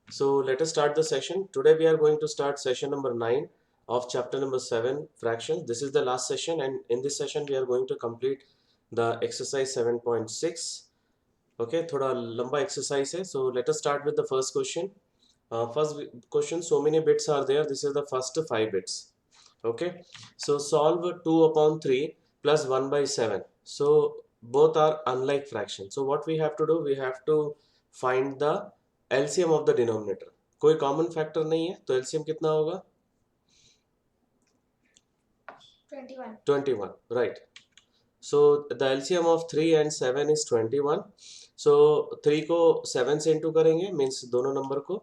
So let us start the session. Today we are going to start session number 9 of chapter number 7 fractions. This is the last session, and in this session we are going to complete the exercise 7.6. Okay, thoda lamba exercise hai. So let us start with the first question. First question, so many bits are there. This is the first 5 bits. Okay, so solve 2 upon 3 plus 1 by 7. So both are unlike fractions. So what we have to do, we have to find the LCM of the denominator. कोई common factor नहीं है, तो LCM कितना होगा? 21, right. So the LCM of 3 and 7 is 21. So 3 को 7 से into करेंगे, means दोनों नंबर को,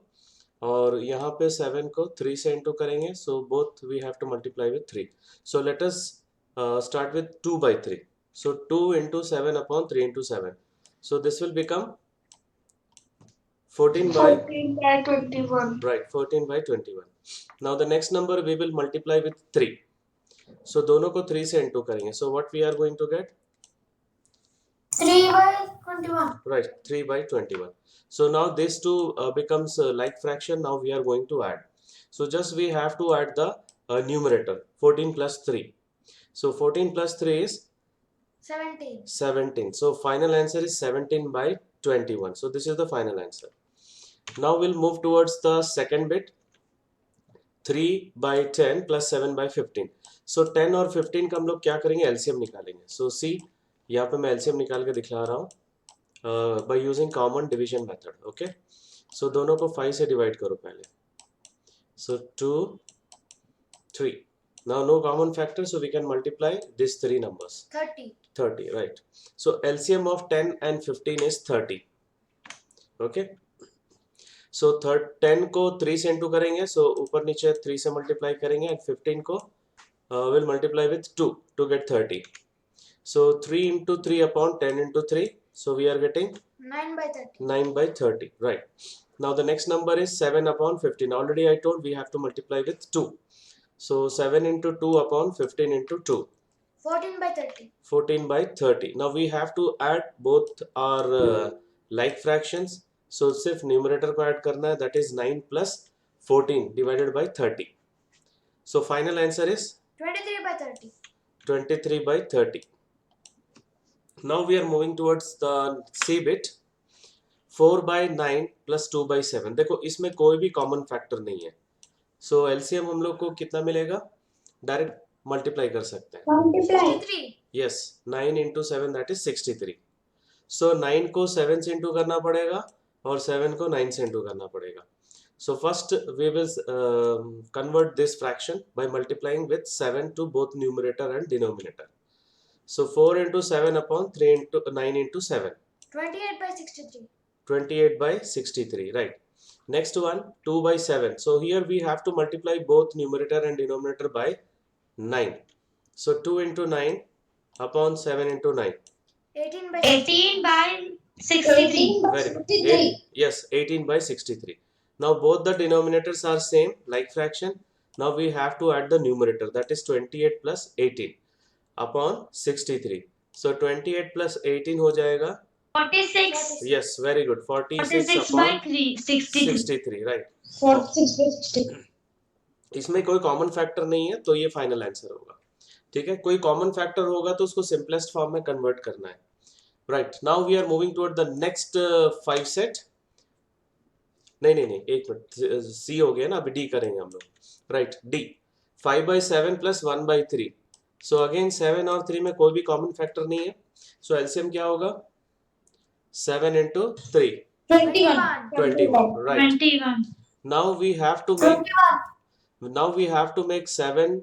और यहाँ पे 7 को 3 से इंटू करेंगे. So both we have to multiply with 3. So let us start with 2 by 3. So 2 into 7 upon 3 into 7. So this will become 14 by 21. Right, 14 by 21. Now the next number we will multiply with 3. So दोनों को 3 से into करेंगे. So what we are going to get? 3 by 21. Right, 3 by 21. So now this two becomes like fraction. Now we are going to add. So just we have to add the numerator, 14 plus 3. So 14 plus 3 is 17. So final answer is 17 by 21. So this is the final answer. Now we'll move towards the second bit. 3 by 10 plus 7 by 15. So 10 और 15 का हम लोग क्या करेंगे? LCM निकालेंगे. So see, यहाँ पे मैं LCM निकाल के दिखला रहा हूँ by using common division method. Okay. So दोनों को 5 से divide करो पहले. So 2, 3. Now no common factor, so we can multiply these three numbers. 30, right. So LCM of 10 and 15 is 30. Okay. So 10 को 3 से इंटू करेंगे, so ऊपर नीचे 3 से मल्टीप्लाई करेंगे, and 15 को will multiply with 2 to get 30. So 3 into 3 upon 10 into 3, so we are getting 9 by 30. 9 by 30, right. Now the next number is 7 upon 15. Already I told we have to multiply with 2. So 7 into 2 upon 15 into 2. 14 by 30. 14 by 30. Now we have to add both our like fractions. So सिर्फ numerator को add करना है, that is 9 plus 14 divided by 30. So final answer is 23 by 30. 23 by 30. Now we are moving towards the C bit. 4 by 9 plus 2 by 7. देखो इसमें कोई भी common factor नहीं है. So LCM हम लोग को कितना मिलेगा? डायरेक्ट मल्टीप्लाई कर सकते हैं. 63. Yes, 9 into 7, that is 63. So 9 को 7 से इंटू करना पड़ेगा और 7 को 9 से इंटू करना पड़ेगा. So first we will convert this fraction by multiplying with 7 to both numerator and denominator. So 4 into 7 upon 3 into 9 into 7. 28 by 63. 28 by 63, right. Next one, 2 by 7. So here we have to multiply both numerator and denominator by 9. So 2 into 9 upon 7 into 9. 18 by 18 by 63. Very good. Yes, 18 by 63. Now both the denominators are same, like fraction. Now we have to add the numerator, that is 28 plus 18 upon 63. So 28 plus 18 हो जाएगा. 46. Yes, very good. 46 46 by upon 3. 63. 63, right. 46 by 60. इसमें कोई common factor नहीं है, तो ये final answer होगा. ठीक है, कोई कॉमन फैक्टर होगा तो उसको सिंपलेस्ट फॉर्म में कन्वर्ट करना है. Right, now we are moving toward the next 5 set. नहीं, एक मिनट, सी हो गया ना, अभी डी करेंगे हम लोग. Right, D 5 by 7 plus 1 by 3. So again 7 और 3 में कोई भी कॉमन फैक्टर नहीं है. सो एलसीएम क्या होगा? 7 into 3. 21. 21, right. 21. Now we have to make 7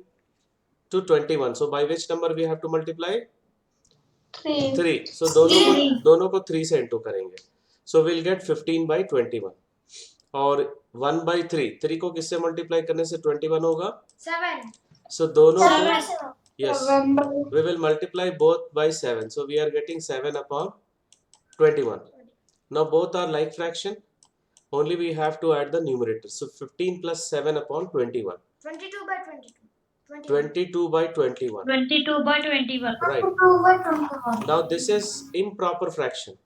to 21. So by which number we have to multiply? 3. So दोनों को 3 से इंटू करेंगे. So we'll get 15 by 21. और 1 by 3 को किससे मल्टीप्लाई करने से 21 होगा? 7. So दोनों को, 7. yes, we will multiply both by 7. So we are getting 7 upon 21. Now both are like fraction. Only we have to add the numerator. So 15 plus 7 upon 21. 22 by 22. 22 by 21. 22 by 21. Right. 22 by 21. Now this is improper fraction.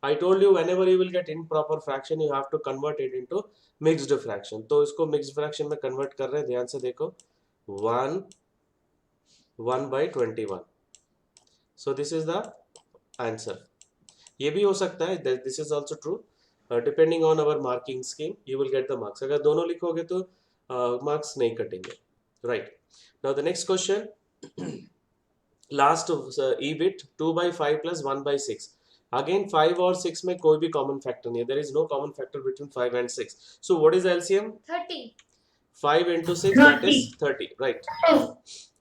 I told you whenever you will get improper fraction, you have to convert it into mixed fraction. तो इसको mixed fraction में convert कर रहे हैं, ध्यान से देखो. 1 by 21. So this is the answer. ये भी हो सकता है. This is also true. Depending on our marking scheme, you will get the marks. अगर दोनों लिखोगे तो marks नहीं कटेंगे. Right. Now the next question. Last E bit 2 by 5 plus 1 by 6. Again 5 और 6 में कोई भी common factor नहीं है. There is no common factor between 5 and 6. So what is LCM? 30. 5 into 6, that is 30. Right.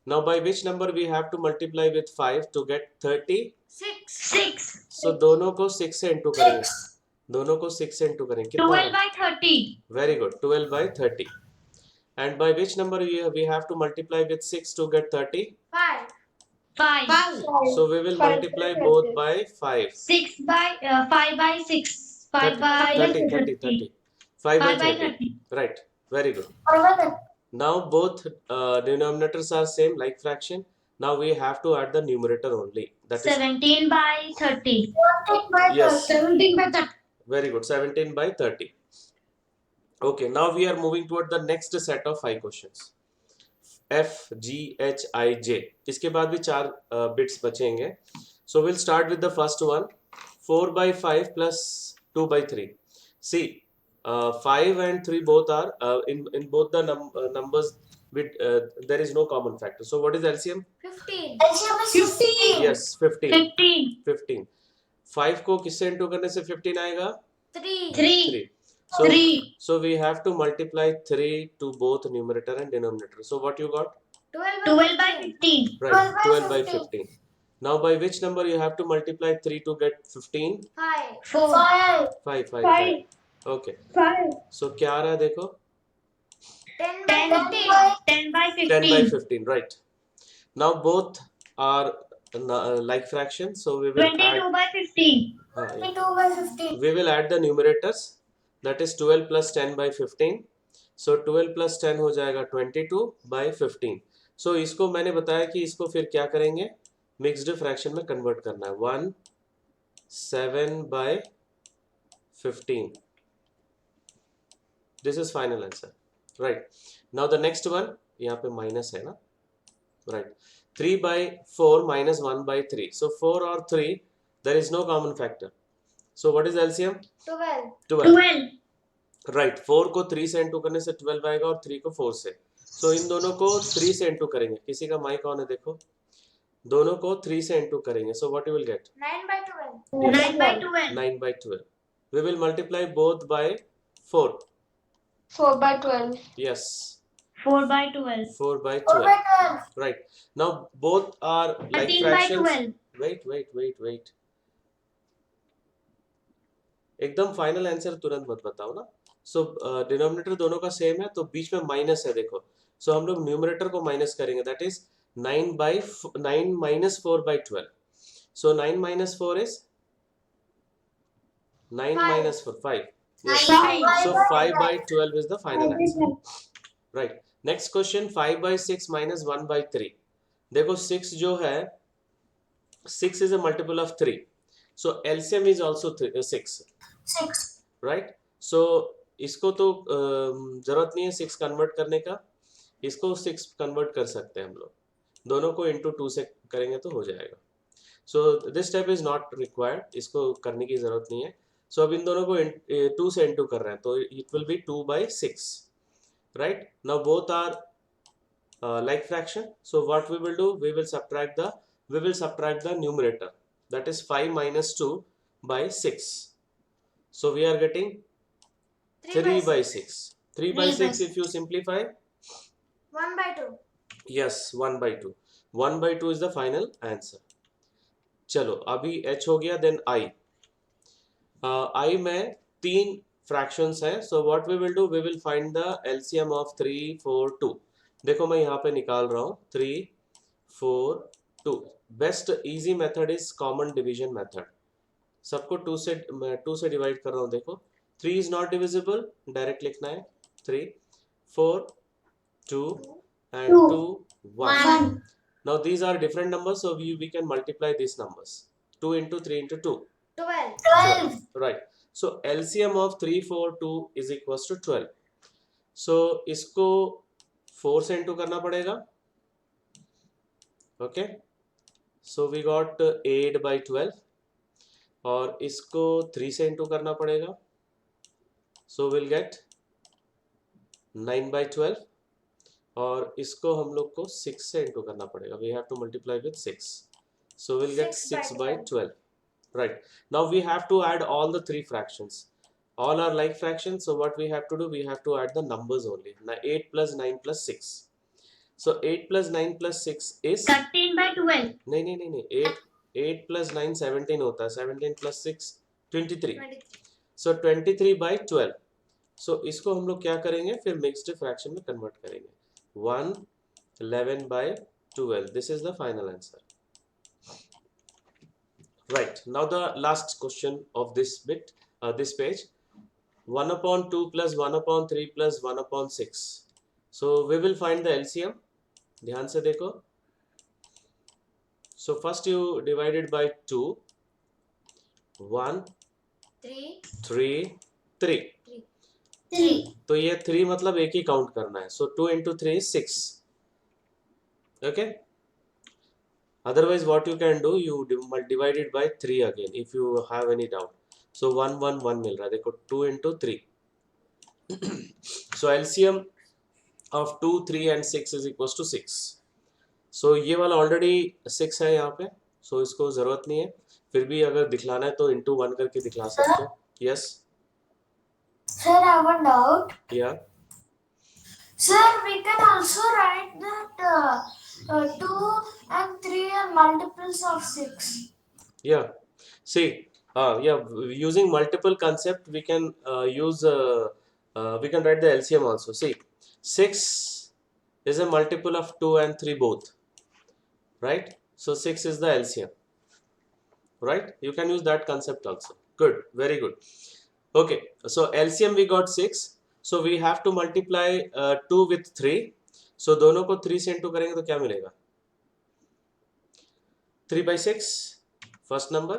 Now by which number we have to multiply with 5 to get 30? 6. 6. So दोनों को 6 से into करेंगे. दोनों को 6 से into करेंगे. कितना 12 by 30. Very good. 12 by 30. And by which number we have to multiply with 6 to get 30? 5. 5. So we will multiply both by 5. 6 by 5 by 6. 5 by 30. 5 by 30. Right. Very good. Now both denominators are same, like fraction. Now we have to add the numerator only. That is 17 by 30. yes. 17 by 30. Very good. 17 by 30. Okay. Now we are moving toward the next set of 5 questions. F, G, H, I, J. इसके बाद भी 4 bits बचेंगे. So we'll start with the first one. 4 by 5 plus 2 by 3. See, 5 and 3 both are in both the numbers with there is no common factor. So what is LCM? 15. 15. Yes, 15. 15. 15. 5 को किससे into करने से 15 आएगा? 3. 3. 3. So 3. so we have to multiply 3 to both numerator and denominator. So what you got? 12 by 15. Right, 12 by 15. Now by which number you have to multiply 3 to get 15? 5. 4. 5. 5. Okay. 5. So क्या आ रहा है देखो? 10 by 10 15. 10 by 10 by 15. 15. Right. Now both are like fractions. So we will 22 add. by 15. yeah. 22 by 15. We will add the numerators. That is 12 plus 10 by 15. So 12 plus 10 हो जाएगा 22 by 15. So इसको मैंने बताया कि इसको फिर क्या करेंगे? Mixed fraction में convert करना है. 1 7 by 15. This is final answer. Right. Now the next one, यहाँ पे minus है ना? Right. 3 by 4 minus 1 by 3. So 4 और 3, there is no common factor. So what is LCM? 12. 12. Right. 4 को 3 से इंटू करने से 12 आएगा और 3 को 4 से. So इन दोनों को 3 से इंटू करेंगे. किसी का माइक ऑन है देखो. दोनों को 3 से इंटू करेंगे. So what you will get? 9 by 12. 9 by 12. 9 by 12. We will multiply both by 4. 4 by 12. Yes. 4 by 12. 4 by 4 12. by 12. Right. Now both are like 13 by fractions. 12. Wait. एकदम फाइनल आंसर तुरंत मत बताओ ना. सो डिनोमिनेटर दोनों का सेम है तो बीच में माइनस है देखो. सो हम लोग न्यूमरेटर को माइनस करेंगे. That is 9 minus 4 by 12. So 9 minus 4 is 9 5. minus 4 5. Yes. 5. So 5 by 12 is the final answer. Right. Next question 5 by 6 minus 1 by 3. देखो 6 जो है 6 is a multiple of 3. So LCM is also 6. 6. Right. So इसको तो जरूरत नहीं है 6 convert करने का. इसको 6 कन्वर्ट कर सकते हैं हम लोग. दोनों को into 2 से करेंगे तो हो जाएगा. So this step is not required. इसको करने की जरूरत नहीं है. So अब इन दोनों को 2 से into कर रहे हैं तो it will be 2 by 6. Right. Now both are like fraction. So what we will do? We will subtract the numerator. That is 5 minus 2 by 6. So we are getting 3 by 6. 3 by 6 if you simplify. 1 by 2. Yes, 1 by 2. 1 by 2 is the final answer. चलो अभी h हो गया. Then I. I में 3 fractions हैं. So what we will do? We will find the LCM of 3, 4, 2. देखो मैं यहाँ पे निकाल रहा हूँ 3, 4, 2. Best easy method is common division method. सबको 2 से डिवाइड कर रहा हूँ. देखो 3 is not divisible. डायरेक्ट लिखना है 3, 4, 2 and 2, 1. Now these are different numbers, so we can multiply these numbers. 2 into 3 into 2. 12. 12. Right. So LCM of 3, 4, 2 is equals to 12. So इसको 4 से इंटू करना पड़ेगा. Okay. So we got 8 by 12. और इसको 3 से into करना पड़ेगा. So we'll get 9 by 12. और इसको हम लोग को 6 से इंटू करना पड़ेगा. We have to multiply with 6. So we'll get 6 by 12. Right. Now we have to add all the three fractions. All are like fractions. So what we have to do? We have to add the numbers only. Now 8 plus 9 plus 6. So 8 plus 9 plus 6 is 13 by 12. नहीं 8 plus 9 17 होता है. 17 plus 6 23. 23. So 23 by 12. So इसको हम लोग क्या करेंगे? फिर mixed fraction में कन्वर्ट करेंगे. 1 11 by 12. This is the final answer. Right. Now the last question of this bit, this page. 1 upon 2 plus 1 upon 3 plus 1 upon 6. So we will find the LCM. ध्यान से देखो. So first you divided by 2. 1 3. 3 3. 3. तो ये 3 मतलब एक ही count करना है. So 2 into 3 is 6. Okay. Otherwise what you can do, you divide it by 3 again if you have any doubt. So 1 1 1 मिल रहा है. देखो 2 into 3. So LCM of 2 3 and 6 is equals to 6. So ये वाला already 6 है यहाँ पे. So इसको जरूरत नहीं है. फिर भी अगर दिखलाना है तो into 1 करके दिखला सकते हो. Yes. Sir, I have a doubt. Yeah. Sir, we can also write that 2 and 3 are multiples of 6. Yeah. See, yeah, using multiple concept, we can we can write the LCM also. See, 6 is a multiple of 2 and 3 both. Right? So 6 is the LCM. Right? You can use that concept also. Good. Very good. Okay. So LCM we got 6. So we have to multiply 2 with 3. So दोनों को 3 से into करेंगे तो क्या मिलेगा? 3 by 6 first number,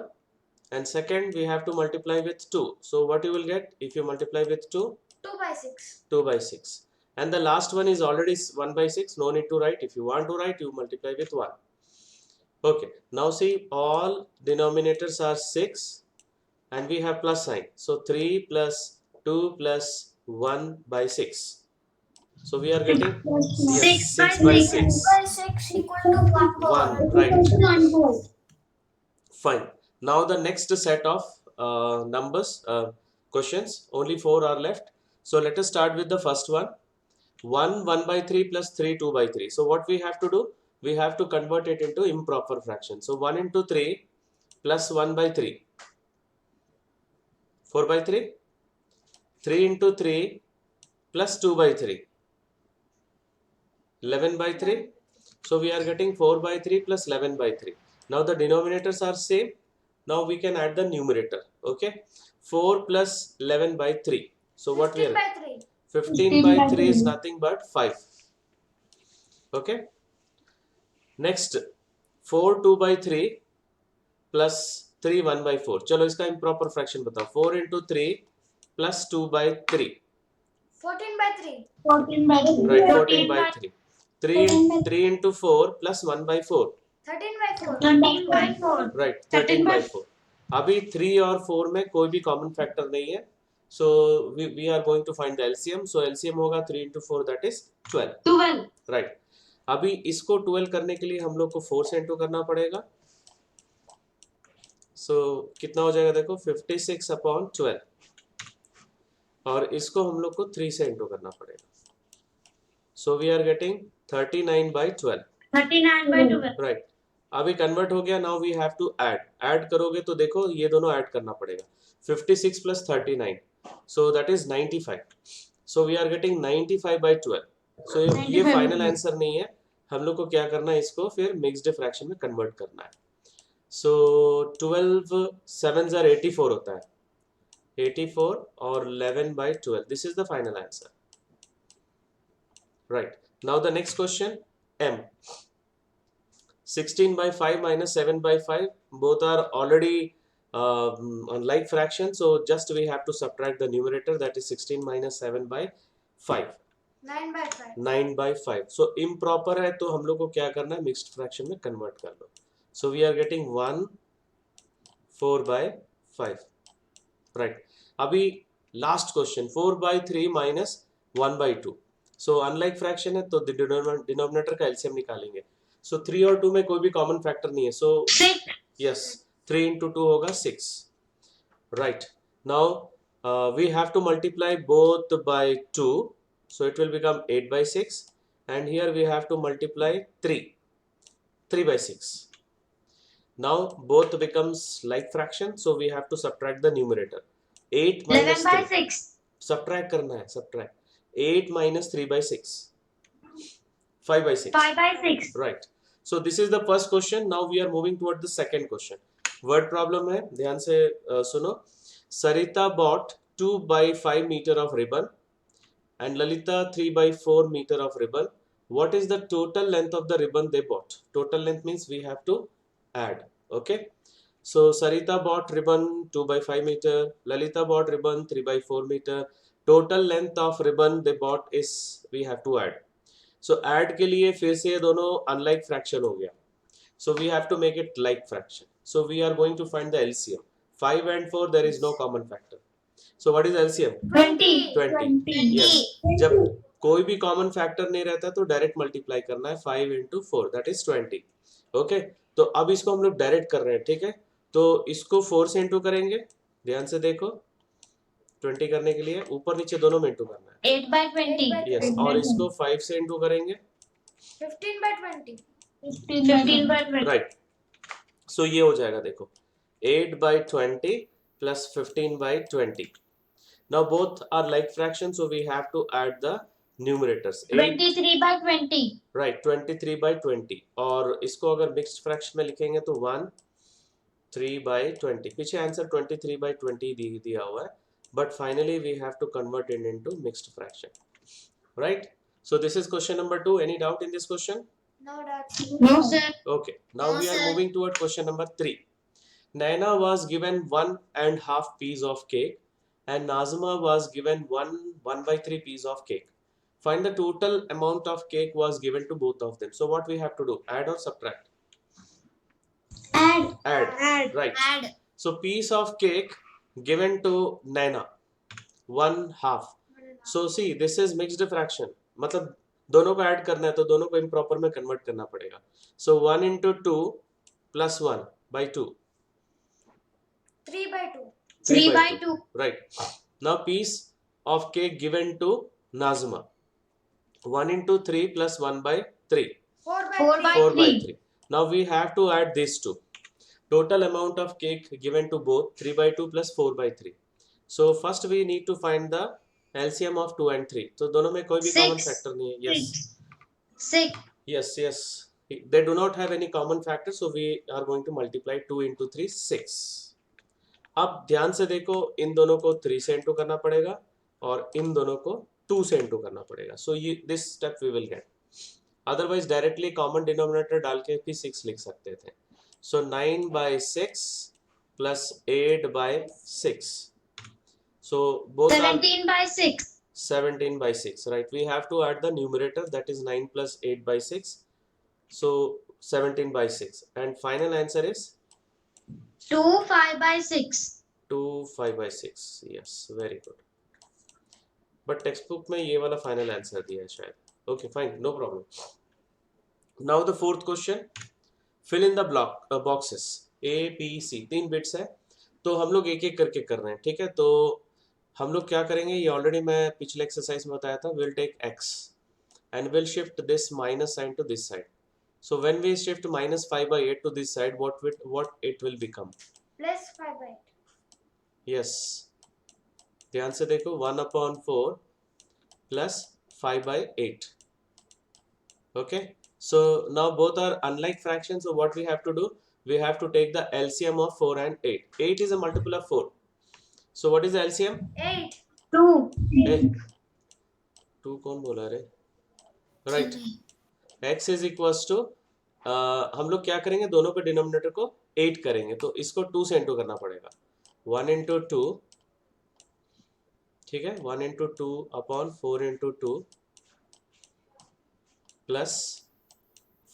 and second we have to multiply with 2. So what you will get if you multiply with 2? 2 by 6. 2 by 6. And the last one is already 1 by 6. No need to write. If you want to write, you multiply with 1. Okay. Now see, all denominators are 6 and we have plus sign. So 3 plus 2 plus 1 by 6. So we are getting 6 by 6 by 6. 6. 6 by 6 equal to 1 whole. 1, right. 1 whole. Fine. Now the next set of numbers, questions, only 4 are left. So let us start with the first one. 1 1 by 3 plus 3 2 by 3. So what we have to do? We have to convert it into improper fraction. So 1 into 3 plus 1 by 3. 4 by 3. 3 into 3 plus 2 by 3. 11 by 3. So we are getting 4 by 3 plus 11 by 3. Now the denominators are same. Now we can add the numerator. Okay. 4 plus 11 by 3. So what we 15 are? by 3. 15 by 3 is nothing but 5. Okay. Next 4 2 by 3 plus 3 1 by 4. चलो इसका improper fraction बताओ. 4 into 3 plus 2 by 3. 14 by 3. 14 by 3. Right. 14 by 3. 3 into 4 plus 1 by 4. 13 by 4. 13 by 4. Right. 13 by 4. अभी 3 और 4 में कोई भी common factor नहीं है. So we are going to find the LCM. So LCM होगा 3 into 4, that is 12. 12. Right. अभी इसको 12 करने के लिए हम लोग को 4 से इंटू करना पड़ेगा. So कितना हो जाएगा देखो, 56 upon 12. और इसको हम लोग को 3 से इंटू करना पड़ेगा. So we are getting 39 by 12. 39 by 12. Right. अभी कन्वर्ट हो गया. Now we have to add करोगे तो देखो ये दोनों ऐड करना पड़ेगा. 56 plus 39. So that is 95. So we are getting 95 by 12. So ये 95. फाइनल आंसर नहीं है. हम लोग को क्या करना है, इसको फिर मिक्स्ड फ्रैक्शन में कन्वर्ट करना है. So 12 7s are 84 होता है. 84 और 11 by 12. This is the final answer. Right. Now the next question, M. 16 by 5 minus 7 by 5. Both are already unlike fraction, so just we have to subtract the numerator, that is 16 minus 7 by 5. 9 by 5. 9 by 5. So improper है तो हम लोग को क्या करना है, mixed fraction में convert कर लो. So we are getting 1 4 by 5. Right. अभी last question 4 by 3 minus 1 by 2. So unlike fraction है तो डिनोमिनेटर का एलसीएम निकालेंगे. So 3 और 2 में कोई भी कॉमन फैक्टर नहीं है. So 6. yes, 3 into 2 होगा 6. Right. Now we have to multiply both by 2. So it will become 8 by 6. And here we have to multiply 3. 3 by 6. Now both becomes like fraction. So we have to subtract the numerator. 8 minus 11 by 3. 6. Subtract करना है. Subtract. 8 minus 3 by 6. 5 by 6. 5 by 6. Right. So this is the first question. Now we are moving toward the second question. Word problem है, ध्यान से सुनो. Sarita bought 2 by 5 meter of ribbon and Lalita 3 by 4 meter of ribbon. What is the total length of the ribbon they bought? Total length means we have to add. Okay. So Sarita bought ribbon 2 by 5 meter. Lalita bought ribbon 3 by 4 meter. Total length of ribbon they bought is we have to add. So add के लिए फिर से ये दोनों unlike fraction हो गया. So we have to make it like fraction. So we are going to find the LCM. 5 and 4 there is no common factor. So what is LCM? 20. 20. Yes. जब कोई भी कॉमन फैक्टर नहीं रहता तो direct multiply करना है. 5 into 4 that is 20. Okay. तो अब इसको हम लोग डायरेक्ट कर रहे हैं. ठीक है. तो इसको 4 से इंटू करेंगे. ध्यान से देखो. 20 करने के लिए ऊपर नीचे दोनों में इंटू करना है. 8 by 20. यस. और इसको 5 से इंटू करेंगे. 15 by 20. 15 by 20. राइट. सो ये हो जाएगा. देखो 8 by 20 plus 15 by 20. Now both are like fractions, so we have to add the numerators. 23 by 20. Right, 23 by 20. और इसको अगर मिक्स्ड फ्रैक्शन में लिखेंगे तो 1 3 by 20. पीछे आंसर 23 by 20 दिया हुआ है, but finally we have to convert it into mixed fraction. Right. So this is question number 2. Any doubt in this question? No, that's No, sir. Okay. Now we are moving toward question number 3. Naina was given 1.5 piece of cake and Nazma was given 1 by 3 piece of cake. Find the total amount of cake was given to both of them. So what we have to do? Add or subtract? Add. Add. Right. Add. So piece of cake given to Naina 1/2. So see, this is mixed fraction. मतलब दोनों को add करना है तो दोनों को improper में convert करना पड़ेगा. So 1 into 2 plus 1 by 2. 3 by 2. 3 by 2. Right. Now piece of cake given to Nazma. 1 into 3 plus 1 by 3. 4 by 4 3. by 4 by 3. 3. Now we have to add these two. Total amount of cake given to both 3 by 2 plus 4 by 3. So first we need to find the LCM of 2 and 3. तो दोनों में कोई भी common Six. factor नहीं है. Yes. 6. Yes, yes. They do not have any common factor, so we are going to multiply 2 into 3, 6. अब ध्यान से देखो, इन दोनों को 3 से इंटू करना पड़ेगा और इन दोनों को 2 से इंटू करना पड़ेगा. So this step we will get. Otherwise directly common denominator डाल के भी 6 लिख सकते थे. So 9 by 6 plus 8 by 6. So both 17 by 6. 17 by 6, right? We have to add the numerator, that is 9 plus 8 by 6. So 17 by 6. And final answer is 2 5 by 6. 2 5 by 6. Yes, very good. But textbook में ये वाला final answer दिया है शायद. Okay, fine, no problem. Now the fourth question. Fill in the boxes. A, B, C. 3 bits है. तो हम लोग एक एक करके कर रहे हैं. ठीक है. तो हम लोग क्या करेंगे, ये ऑलरेडी मैं पिछले एक्सरसाइज में बताया था. Will take x and we'll shift this minus sign to this side. So when we shift minus 5 by 8 to this side, what it will become? Plus 5 by 8. Yes. ध्यान से देखो, 1/4 plus 5 by 8. Okay. So now both are unlike fractions. So what we have to do? We have to take the LCM of 4 and 8. 8 is a multiple of 4. So what is the LCM? 8. 2. 2 कौन बोला रे? Right. X is equals to हम लोग क्या करेंगे, दोनों पे denominator को 8 करेंगे तो इसको 2 से इंटू करना पड़ेगा. 1 इंटू 2, ठीक है, 1 into 2 upon 4 into 2 plus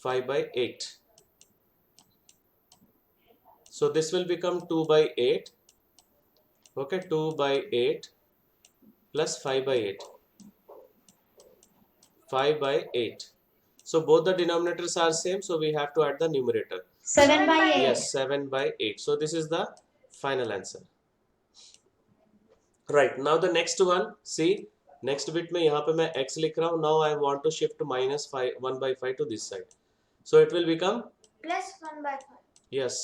5/8. So this will become 2/8. Okay, 2/8 plus 5/8. 5/8. So both the denominators are same. So we have to add the numerator. 7/8. Yes, 7/8. So this is the final answer. Right. Now the next one. See, next bit में यहाँ पे मैं x लिख रहा हूँ. Now I want to shift -5 1/5 to this side. So it will become Plus 1/5. yes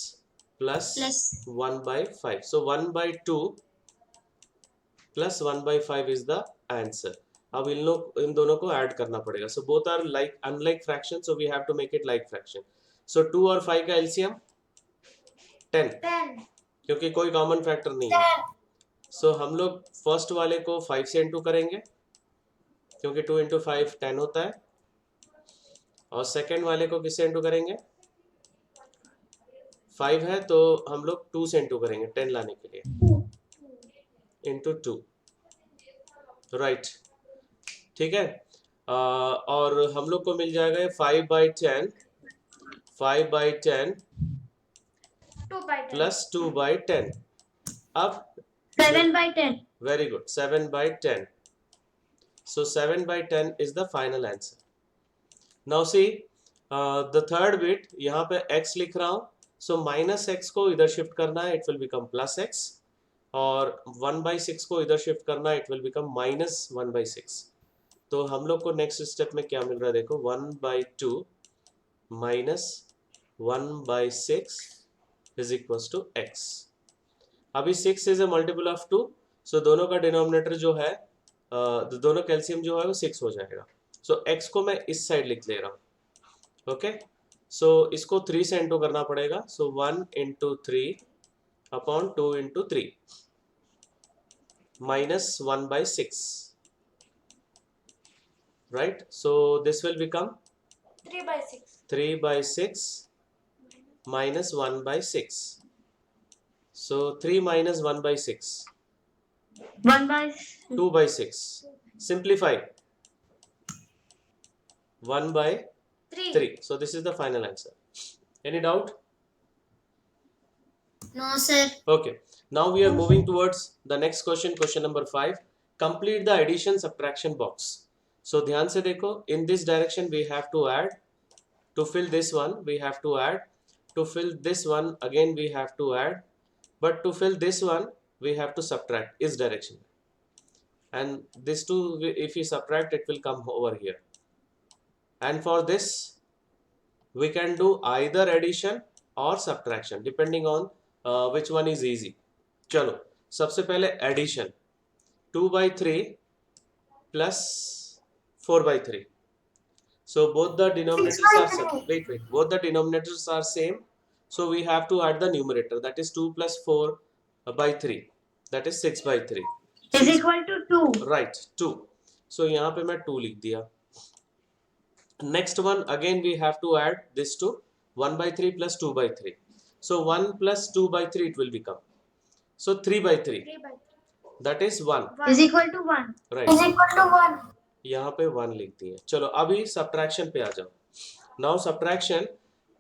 plus Plus 1/5. So 1/2 plus 1/5 is the answer. अब इन दोनों को ऐड करना पड़ेगा. So both are like unlike fraction, so we have to make it like fraction. So 2 और 5 का LCM 10, 10. क्योंकि कोई common factor नहीं है. 10. So हम लोग फर्स्ट वाले को 5 से इंटू करेंगे क्योंकि 2 इंटू 5 10 होता है, और सेकेंड वाले को किससे इंटू करेंगे, 5 है तो हम लोग 2 से इंटू करेंगे 10 लाने के लिए, इंटू 2. राइट, ठीक है. और हम लोग को मिल जाएगा 5/10 2/10. प्लस 2/10. अब 7/10. very good, 7/10. So 7/10 is the final answer. Now see, the third bit, यहाँ पे x लिख रहा हूँ, so -x को इधर शिफ्ट करना है, it will become +x, और 1/6 को इधर शिफ्ट करना है, it will become -1/6. तो हम लोग को नेक्स्ट स्टेप में क्या मिल रहा है देखो, 1/2 minus 1/6 is equals to x. अभी 6 इज ए मल्टीपल ऑफ 2, सो दोनों का डिनोमिनेटर जो है, दोनों कैल्शियम जो है वो 6 हो जाएगा. सो x को मैं इस साइड लिख ले रहा हूँ. ओके, सो इसको 3 से इंटू करना पड़ेगा. सो 1 into 3 upon 2 into 3 minus 1/6. Right, so this will become 3/6. 3/6 minus 1/6. So 3 minus 1/6, 2/6. Simplify, 1/3. So this is the final answer. Any doubt? No, sir. Okay. Now we are moving towards the next question, question number 5. Complete the addition subtraction box. So ध्यान से देखो, in this direction we have to add. To fill this one we have to add. To fill this one again we have to add. But to fill this one we have to subtract is direction, and this two if we subtract it will come over here. And for this we can do either addition or subtraction depending on which one is easy. चलो सबसे पहले addition, 2/3 plus 4/3. So both the denominators are same. Wait, both the denominators are same. So we have to add the numerator, that is 2 plus 4/3, that is 6/3. Is equal to 2. Right, 2. So यहाँ पे मैं 2 लिख दिया. Next one again we have to add this to 1/3 plus 2/3. So 1 plus 2/3 it will become. So 3/3, 3/3. that is 1. Is equal to 1. Right. Is equal to 1. यहाँ पे 1 लिख दिए. चलो अभी सब्ट्रैक्शन पे आ जाओ. Now subtraction,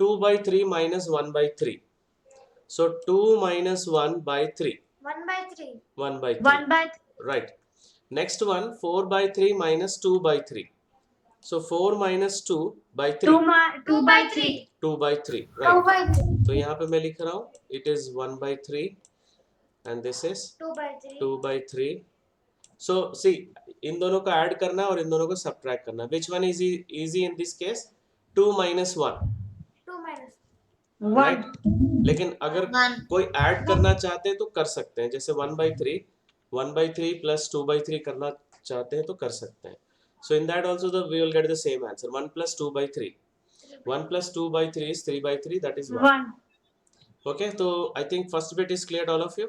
2/3 minus 1/3. So 2 minus 1/3. 1/3. 1/3. 1/3. Right. Next one, 4/3 minus 2/3. So 4 minus 2/3. 2/3. 2/3. Right. 2/3. तो यहाँ पे मैं लिख रहा हूँ, it is 1/3 and this is 2/3. 2/3. So see, इन दोनों को ऐड करना है और इन दोनों को सब्ट्रैक्ट करना है. Which one is easy in this case? 2 minus 1. 2 minus 1. Right? लेकिन अगर 1. कोई ऐड करना चाहते हैं तो कर सकते हैं, जैसे 1/3 plus 2/3 करना चाहते हैं तो कर सकते हैं. So in that also we will get the same answer, 1 plus 2/3. 1 plus 2/3 is 3/3, that is 1. 1. Okay, so I think first bit is clear, all of you.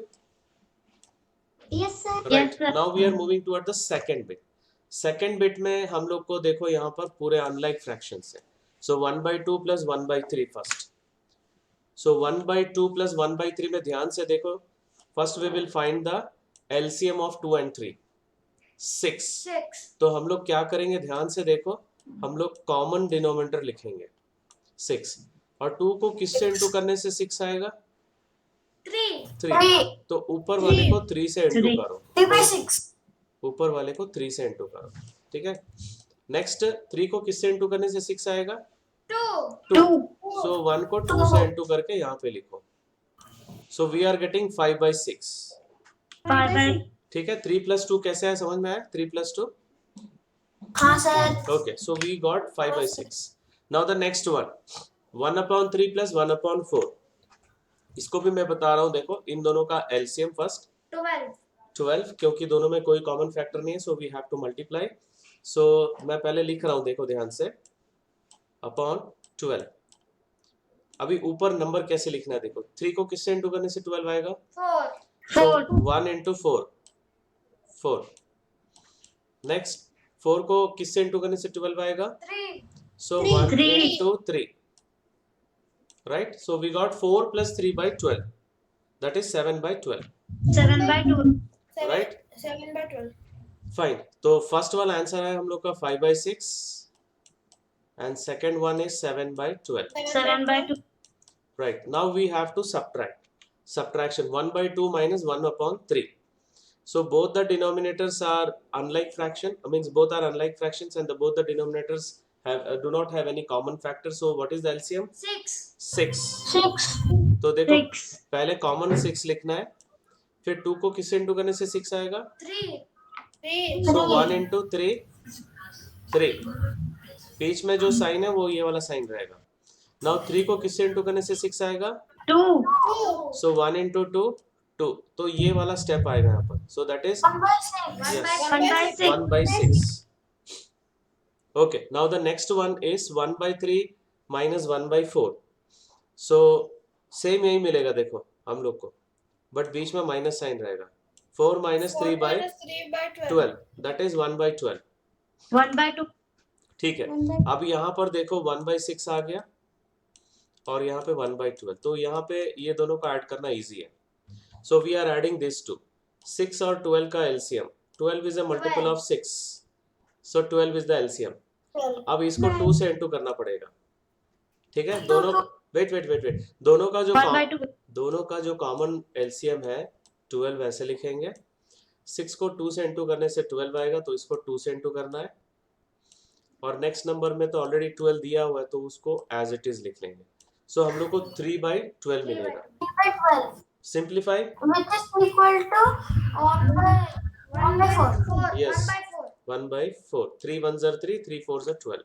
Yes, sir. Right. Yes, sir. Now we are moving toward the second bit. Second bit में हम लोग को देखो यहाँ पर पूरे unlike fractions है. So 1/2 plus 1/3 first. So 1/2 plus 1/3 में ध्यान से देखो, first we will find the LCM of 2 and 3, 6। 6. तो हम लोग क्या करेंगे, ध्यान से देखो, हम लोग कॉमन डिनोमिनेटर लिखेंगे 6, और 2 को किससे इंटू करने से 6 आएगा, 3. 3। तो ऊपर वाले को 3 से इंटू 3. करो, 3/6. ऊपर वाले को 3 से इंटू करो, ठीक है। नेक्स्ट 3 को किससे इंटू करने से 6 आएगा, 2. 2। सो 1 को 2 से इंटू करके यहाँ पे लिखो, सो वी आर गेटिंग 5/6, 5/6. ठीक है। 3 + 2 कैसे है, समझ में आया, 3 + 2, हाँ sir. okay, so we got 5/6। now the next one, 1/3 plus 1/4, इसको भी मैं बता रहा हूँ, देखो इन दोनों का एलसीएम फर्स्ट 12. 12, क्योंकि दोनों में कोई कॉमन फैक्टर नहीं है, so we have to multiply. So मैं पहले लिख रहा हूँ, देखो ध्यान से, अपॉन 12। अभी ऊपर नंबर कैसे लिखना है, देखो 3 को किससे इंटू करने से 12 आएगा, 4. 4. 1 into 4, 4। नेक्स्ट 4 को किससे इंटू करने से 12 आएगा, 3. so 3. 1 3. into 3, right? So we got 4 plus 3/12, that is 7/12, 7/2. right? 7/12. Fine, तो फर्स्ट वाला आंसर है हम लोग का 5/6 and second one is 7/12, 7/2. right? Now we have to subtraction 1/2 minus 1/3. So both the denominators are unlike fraction, means both are unlike fractions, and both the denominators have do not have any common factor. So what is the LCM, 6. 6। 6. तो देखो 6. पहले common 6 लिखना है, फिर 2 को किससे into करने से 6 आएगा, 3. सो 1 into 3, 3। बीच में जो साइन है वो ये वाला साइन रहेगा। नाउ 3 को किससे इंटू करने से 6 आएगा, 2. सो 1 into 2, 2। तो ये वाला स्टेप आएगा यहाँ पर, so that is 1/6. Yes. 1/6. 1/6। Okay, now the next one is 1/3 minus 1/4। so same यही मिलेगा, देखो हम लोग को, बट बीच में माइनस साइन रहेगा। 4 minus 3/12, that is 1/12, 1/2. ठीक है। अब यहाँ पर देखो 1/6 आ गया और यहाँ पे 1/12, तो यहाँ पे ये दोनों को ऐड करना इजी है। So we are adding this to 6 और 12 का LCM, 12 is a multiple of 6, so 12 is the LCM. अब इसको 2 से इंटू करना पड़ेगा, ठीक है। दोनों वेट वेट वेट वेट दोनों का 1/2. दोनों का जो कॉमन एलसीएम है 12 ऐसे लिखेंगे। 6 को 2 से इंटू करने से 12 आएगा, तो इसको 2 से इंटू करना है, और नेक्स्ट नंबर में तो ऑलरेडी 12 दिया हुआ है, तो उसको एज इट इज लिख लेंगे। सो हम लोग को 3/12 मिलेगा। 3/12. Simplify, Which is equal to 1/4. Yes. 1/4. 1/4, 3 1s are 3, 3 4s are 12.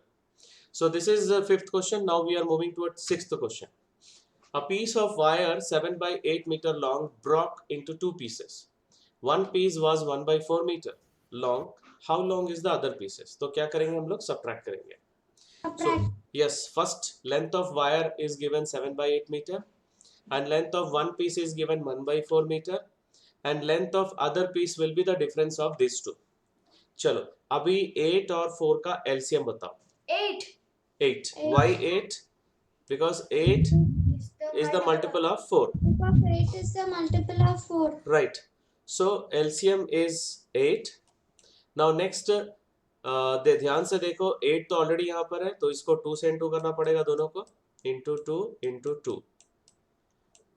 So this is the fifth question. Now we are moving towards sixth question. A piece of wire 7 by 8 meter long broke into two pieces. One piece was 1/4 meter long. How long is the other pieces? तो क्या करेंगे हम लोग, subtract करेंगे। So yes, first length of wire is given 7 by 8 meter, and length of one piece is given 1/4 meter, and length of other piece will be the difference of these two. चलो अभी 8 और 4 का LCM बताओ। 8. 8, why 8? Because 8 is the multiple of 4, Because 8 is the multiple of 4. right? So LCM is 8. Now next ध्यान से देखो, 8 तो already यहाँ पर है, तो इसको 2 से इंटू करना पड़ेगा दोनों को, इंटू 2 इंटू 2।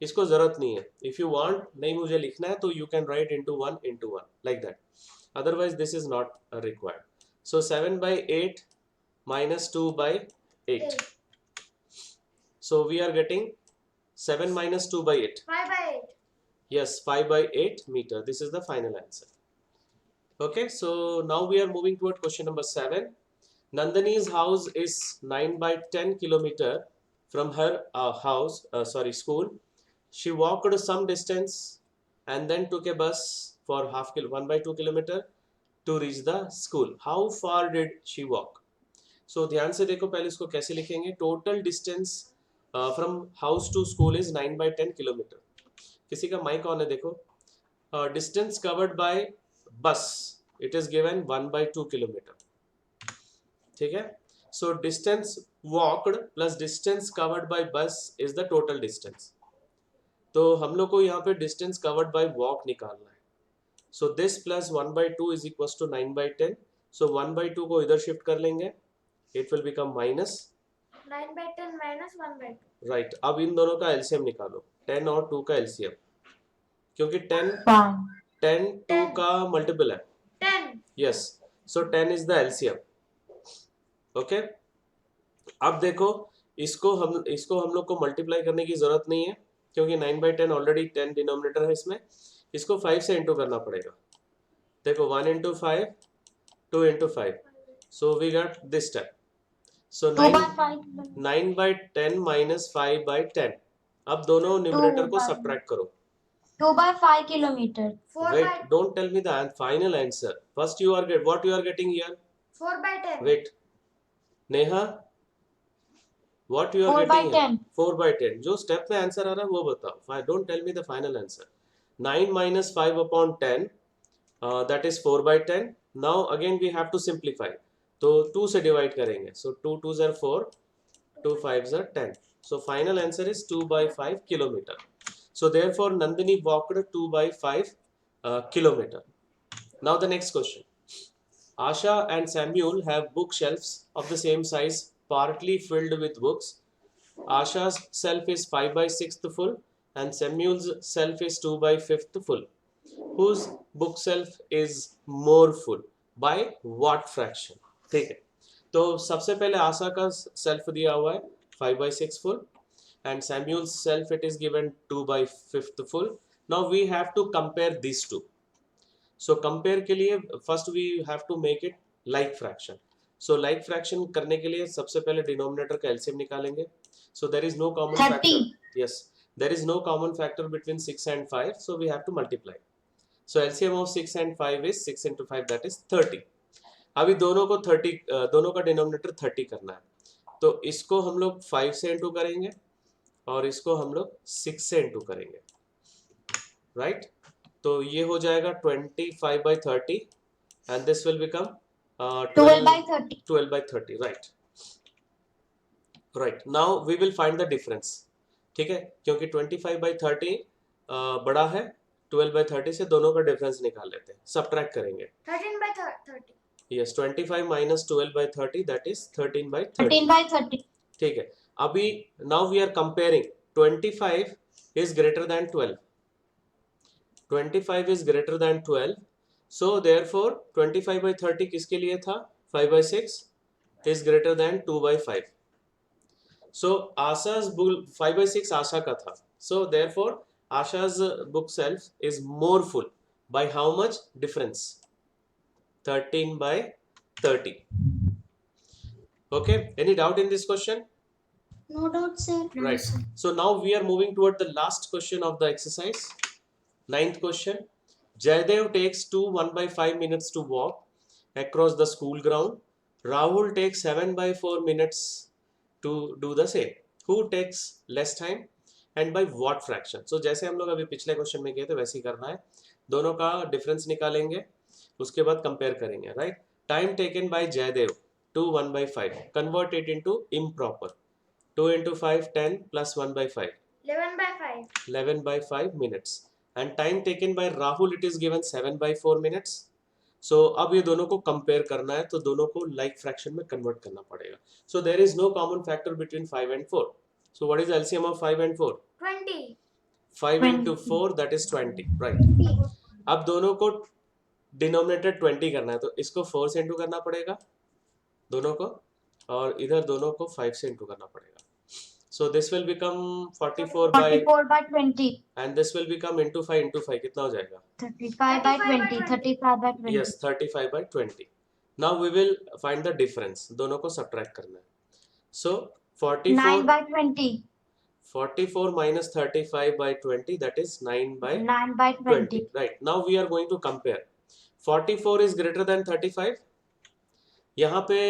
इसको जरूरत नहीं है, इफ यू वांट नहीं मुझे लिखना है तो you can write into 1 into 1 like that, otherwise this is not required. So 7/8 minus 2/8, so we are getting 7 minus 2/8, 5/8. yes, 5/8 meter. This is the final answer. Okay, so now we are moving toward question number 7. Nandani's house is 9/10 kilometer from her school. She walked some distance and then took a bus for 1/2 kilometer to reach the school. How far did she walk? So ध्यान से देखो, पहले इसको कैसे लिखेंगे। Total distance from house to school is 9/10 kilometre. किसी का mike on है, देखो। Distance covered by bus, it is given 1/2 kilometre, ठीक है। So distance walked plus distance covered by bus is the total distance. तो हम लोग को यहाँ पे distance covered by walk निकालना है. So this plus 1 by 2 is equals to 9 by 10. So 1 by 2 को इधर shift कर लेंगे. It will become minus 9 by 10 minus 1 by 2. right. अब इन दोनों का LCM निकालो. 10 और 2 का LCM. क्योंकि 10 2 का multiple है. 10. Yes. So 10 is the LCM. Okay. अब देखो इसको हम लोग को मल्टीप्लाई करने की जरूरत नहीं है क्योंकि 9 by 10 ऑलरेडी 10 डिनोमिनेटर है इसमें. इसको 5 से इंटू करना पड़ेगा. देखो 1 into 5 2 into 5. So we got this step. So 9 by 10 minus 5 by 10. अब दोनों न्यूमरेटर को सब्ट्रैक्ट करो. 2 by 5 kilometer. 4 Wait, by don't tell me the final answer. First what you are getting here? 4 by 10. Wait. Neha, what you are 4 by getting here? 10. 4 by 10. जो step में answer आ रहा है वो बताओ. Don't tell me the final answer. 9 minus 5 upon 10, that is 4 by 10. Now again we have to simplify. तो 2 से divide करेंगे. So 2 2s are 4, 2 5s are 10. So final answer is 2 by 5 kilometer. So therefore Nandini walked 2 by 5 kilometer. Now the next question. Asha and Samuel have bookshelves of the same size, partly filled with books. Asha's shelf is 5 by 6th full and Samuel's shelf is 2 by 5th full. Whose bookshelf is more full? By what fraction? ठीक है. तो सबसे पहले आशा का self दिया हुआ है 5 by 6 full and Samuel's self it is given 2 by 5th full. Now we have to compare these two. So compare के लिए first we have to make it like fraction. So like fraction करने के लिए सबसे पहले denominator का LCM निकालेंगे. So there is no common 30. factor. Yes, there is no common factor between 6 and 5. So we have to multiply. So LCM of 6 and 5 is 6 into 5, that is 30. अभी दोनों को 30 दोनों का डिनोमिनेटर 30 करना है. तो इसको हम लोग 5 से इंटू करेंगे और इसको हम लोग 6 से इंटू करेंगे. राइट. तो ये हो जाएगा 25 by 30 and this will become 12 by 30. 12 by 30. Right. Right. Now we will find the difference. ठीक है. क्योंकि 25 by 30 बड़ा है, 12 by 30 से दोनों का डिफरेंस निकाल लेते हैं. सब्ट्रैक्ट करेंगे. 13 by 30. Yes, 25 minus 12 by 30, that is 13 by 30. 13 by 30. ठीक है. अभी now we are comparing. 25 is greater than 12. 25 is greater than 12. So therefore 25 by 30 किसके लिए था? 5 by 6 is greater than 2 by 5. So Asha's book 5 by 6 Asha का था. So therefore Asha's bookshelf is more full. By how much difference? 13 by 30. Okay. Any doubt in this question? No doubt, sir. Right. So now we are moving toward the last question of the exercise. Ninth question. Jaydev takes 1 by 5 minutes to walk across the school ground. Rahul takes 7 by 4 minutes to do the same. Who takes less time and by what fraction? So जैसे हम लोग अभी पिछले question में किए थे वैसे ही करना है. दोनों का डिफरेंस निकालेंगे, उसके बाद कंपेयर करेंगे. Right. Time taken by Jaidev 1 by 5. Convert it into improper. 2 into 5 10 plus 1 by 5. 11 by 5. 11 by 5 minutes. And time taken by Rahul it is given 7 by 4 minutes. So अब ये दोनों को कंपेयर करना है तो दोनों को लाइक फ्रैक्शन में कन्वर्ट करना पड़ेगा. So there is no common factor between 5 and 4. So what is the LCM of 5 and 4? 20. 5 into 4 that is 20. Right. अब दोनों को डिनोमिनेटर 20 करना है तो इसको 4 से इंटू करना पड़ेगा दोनों को और इधर दोनों को 5 से इंटू करना पड़ेगा. So this will become 44 by 20. and this will become into 5 कितना हो जाएगा? 35 by 20. 35 by 20. Yes, 35 by 20. Now we will find the difference. दोनों को subtract करना है. So 9 by 20. 44 minus 35 by 20, that is 9 by 9 by 20. Right. Now we are going to compare. 44 is greater than 35. यहाँ पे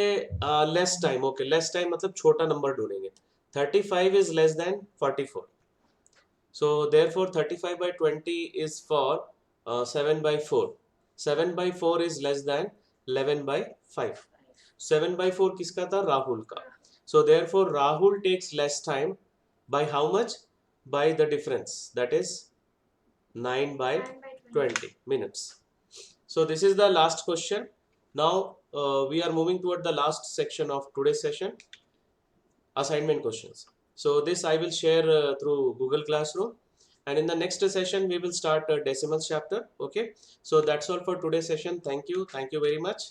less time. Okay, less time मतलब छोटा number ढूंढेंगे. 35 is less than 44. So therefore 35 by 20 is for 7 by 4. 7 by 4 is less than 11 by 5. 7 by 4 किसका था? राहुल का. So therefore Rahul takes less time by how much? By the difference, that is 9 by 20 minutes. So this is the last question. Now we are moving toward the last section of today's session, assignment questions. So this I will share through Google Classroom, and in the next session we will start decimals chapter. Okay, so that's all for today's session. Thank you very much.